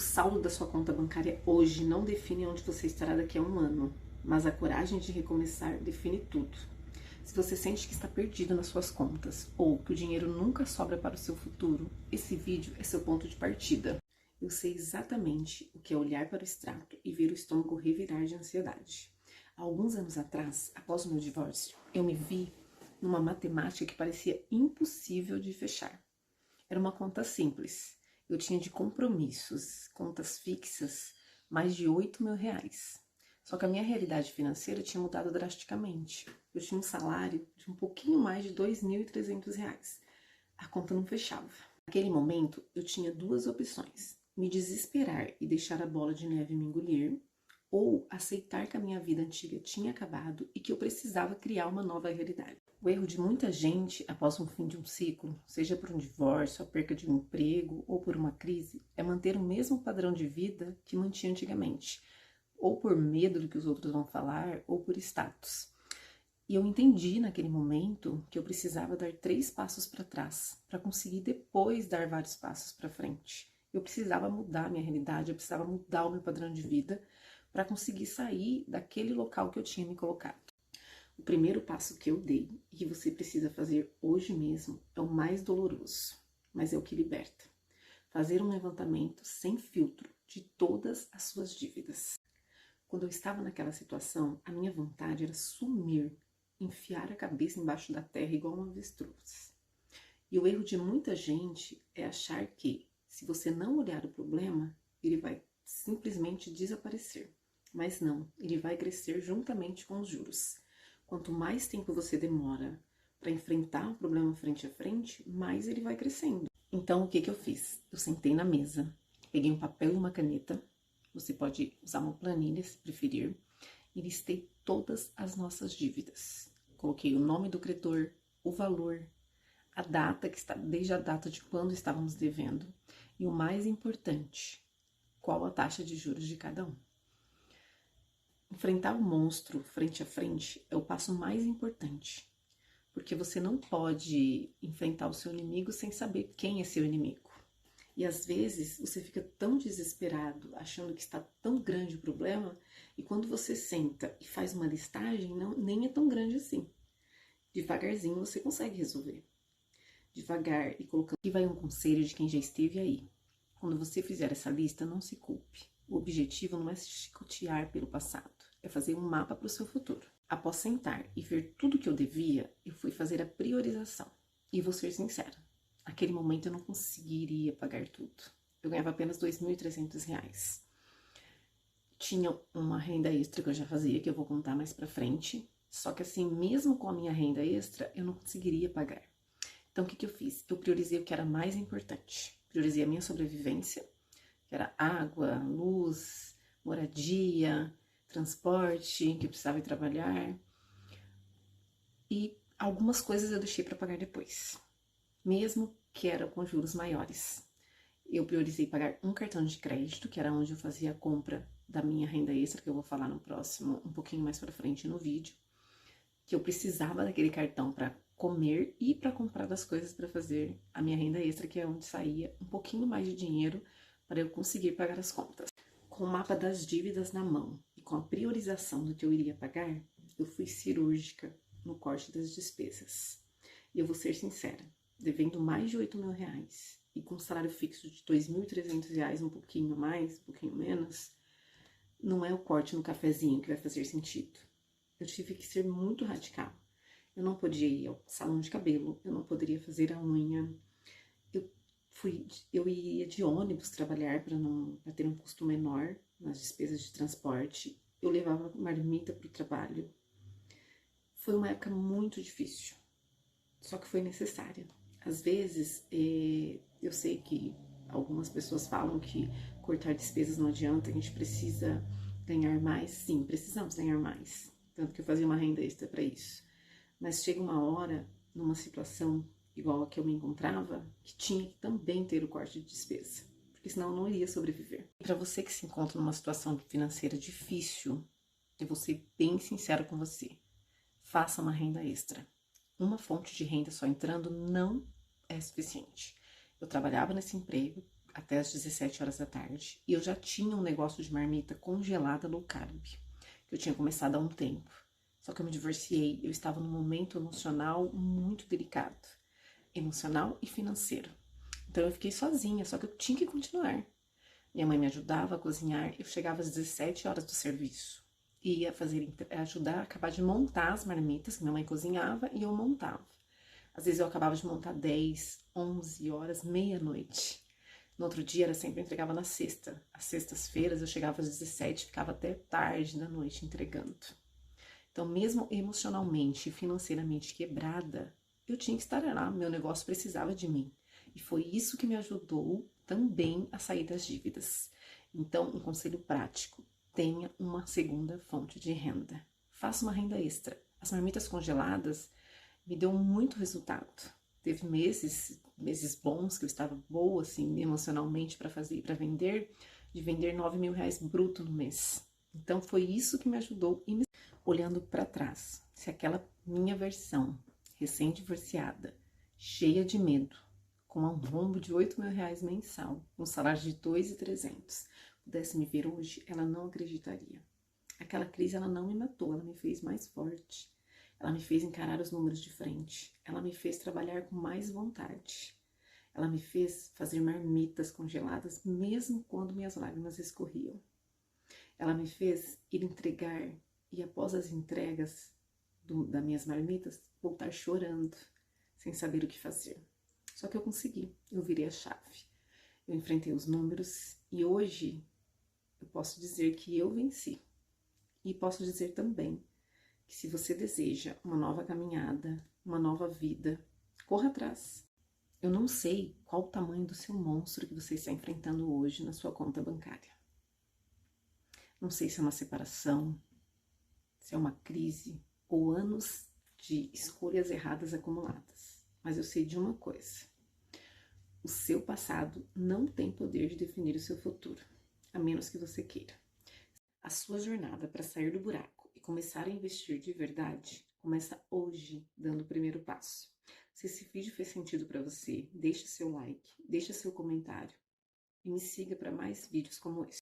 O saldo da sua conta bancária hoje não define onde você estará daqui a um ano, mas a coragem de recomeçar define tudo. Se você sente que está perdido nas suas contas ou que o dinheiro nunca sobra para o seu futuro, esse vídeo é seu ponto de partida. Eu sei exatamente o que é olhar para o extrato e ver o estômago revirar de ansiedade. Há alguns anos atrás, após o meu divórcio, eu me vi numa matemática que parecia impossível de fechar. Era uma conta simples. Eu tinha de compromissos, contas fixas, mais de R$ 8.000. Só que a minha realidade financeira tinha mudado drasticamente. Eu tinha um salário de um pouquinho mais de R$ 2.300. A conta não fechava. Naquele momento, eu tinha duas opções: me desesperar e deixar a bola de neve me engolir, ou aceitar que a minha vida antiga tinha acabado e que eu precisava criar uma nova realidade. O erro de muita gente após um fim de um ciclo, seja por um divórcio, a perca de um emprego ou por uma crise, é manter o mesmo padrão de vida que mantinha antigamente, ou por medo do que os outros vão falar, ou por status. E eu entendi naquele momento que eu precisava dar 3 passos para trás, para conseguir depois dar vários passos para frente. Eu precisava mudar a minha realidade, eu precisava mudar o meu padrão de vida para conseguir sair daquele local que eu tinha me colocado. O primeiro passo que eu dei e que você precisa fazer hoje mesmo é o mais doloroso, mas é o que liberta. Fazer um levantamento sem filtro de todas as suas dívidas. Quando eu estava naquela situação, a minha vontade era sumir, enfiar a cabeça embaixo da terra igual uma avestruz. E o erro de muita gente é achar que, se você não olhar o problema, ele vai simplesmente desaparecer. Mas não, ele vai crescer juntamente com os juros. Quanto mais tempo você demora para enfrentar o problema frente a frente, mais ele vai crescendo. Então, o que eu fiz? Eu sentei na mesa, peguei um papel e uma caneta, você pode usar uma planilha se preferir, e listei todas as nossas dívidas. Coloquei o nome do credor, o valor, a data, que está desde a data de quando estávamos devendo, e o mais importante, qual a taxa de juros de cada um. Enfrentar o monstro frente a frente é o passo mais importante, porque você não pode enfrentar o seu inimigo sem saber quem é seu inimigo. E às vezes você fica tão desesperado, achando que está tão grande o problema, e quando você senta e faz uma listagem, nem é tão grande assim. Devagarzinho você consegue resolver. Devagar e colocando. Aqui vai um conselho de quem já esteve aí. Quando você fizer essa lista, não se culpe. O objetivo não é se chicotear pelo passado, é fazer um mapa para o seu futuro. Após sentar e ver tudo que eu devia, eu fui fazer a priorização. E vou ser sincera, naquele momento eu não conseguiria pagar tudo. Eu ganhava apenas R$ 2.300. Tinha uma renda extra que eu já fazia, que eu vou contar mais pra frente. Só que assim, mesmo com a minha renda extra, eu não conseguiria pagar. Então, o que eu fiz? Eu priorizei o que era mais importante. Priorizei a minha sobrevivência, que era água, luz, moradia, transporte, que eu precisava ir trabalhar. E algumas coisas eu deixei para pagar depois, mesmo que era com juros maiores. Eu priorizei pagar um cartão de crédito, que era onde eu fazia a compra da minha renda extra, que eu vou falar no próximo, um pouquinho mais para frente no vídeo, que eu precisava daquele cartão para comer e para comprar as coisas para fazer a minha renda extra, que é onde saía um pouquinho mais de dinheiro para eu conseguir pagar as contas. Com o mapa das dívidas na mão e com a priorização do que eu iria pagar, eu fui cirúrgica no corte das despesas. E eu vou ser sincera, devendo mais de R$ 8.000 e com um salário fixo de R$ 2.300, um pouquinho mais, um pouquinho menos, não é o corte no cafezinho que vai fazer sentido. Eu tive que ser muito radical. Eu não podia ir ao salão de cabelo, eu não poderia fazer a unha. Eu ia de ônibus trabalhar para ter um custo menor nas despesas de transporte. Eu levava marmita para o trabalho. Foi uma época muito difícil, só que foi necessária. Às vezes, eu sei que algumas pessoas falam que cortar despesas não adianta, a gente precisa ganhar mais. Sim, precisamos ganhar mais. Tanto que eu fazia uma renda extra para isso. Mas chega uma hora, numa situação igual a que eu me encontrava, que tinha que também ter o corte de despesa, porque senão eu não iria sobreviver. E para você que se encontra numa situação financeira difícil, eu vou ser bem sincera com você. Faça uma renda extra. Uma fonte de renda só entrando não é suficiente. Eu trabalhava nesse emprego, até as 17 horas da tarde. E eu já tinha um negócio de marmita congelada low carb, que eu tinha começado há um tempo. Só que eu me divorciei, eu estava num momento emocional muito delicado, emocional e financeiro. Então eu fiquei sozinha, só que eu tinha que continuar. Minha mãe me ajudava a cozinhar, eu chegava às 17 horas do serviço. Ia ajudar a acabar de montar as marmitas, que minha mãe cozinhava, e eu montava. Às vezes eu acabava de montar 10, 11 horas, meia-noite. No outro dia era sempre entregava na sexta. Às sextas-feiras eu chegava às 17, ficava até tarde da noite entregando. Então, mesmo emocionalmente e financeiramente quebrada, eu tinha que estar lá, meu negócio precisava de mim. E foi isso que me ajudou também a sair das dívidas. Então, um conselho prático: tenha uma segunda fonte de renda. Faça uma renda extra. As marmitas congeladas me deu muito resultado. Teve meses bons que eu estava boa, assim, emocionalmente para fazer, para vender, de vender 9 mil reais bruto no mês. Então, foi isso que me ajudou. E olhando para trás, se aquela minha versão, recém-divorciada, cheia de medo, com um rombo de 8 mil reais mensal, um salário de 2.300, pudesse me ver hoje, ela não acreditaria. Aquela crise, ela não me matou, ela me fez mais forte. Ela me fez encarar os números de frente. Ela me fez trabalhar com mais vontade. Ela me fez fazer marmitas congeladas, mesmo quando minhas lágrimas escorriam. Ela me fez ir entregar e, após as entregas das minhas marmitas, voltar chorando, sem saber o que fazer. Só que eu consegui, eu virei a chave. Eu enfrentei os números e hoje eu posso dizer que eu venci. E posso dizer também que se você deseja uma nova caminhada, uma nova vida, corra atrás. Eu não sei qual o tamanho do seu monstro que você está enfrentando hoje na sua conta bancária. Não sei se é uma separação, se é uma crise ou anos de escolhas erradas acumuladas. Mas eu sei de uma coisa: o seu passado não tem poder de definir o seu futuro, a menos que você queira. A sua jornada para sair do buraco e começar a investir de verdade começa hoje, dando o primeiro passo. Se esse vídeo fez sentido para você, deixe seu like, deixe seu comentário e me siga para mais vídeos como esse.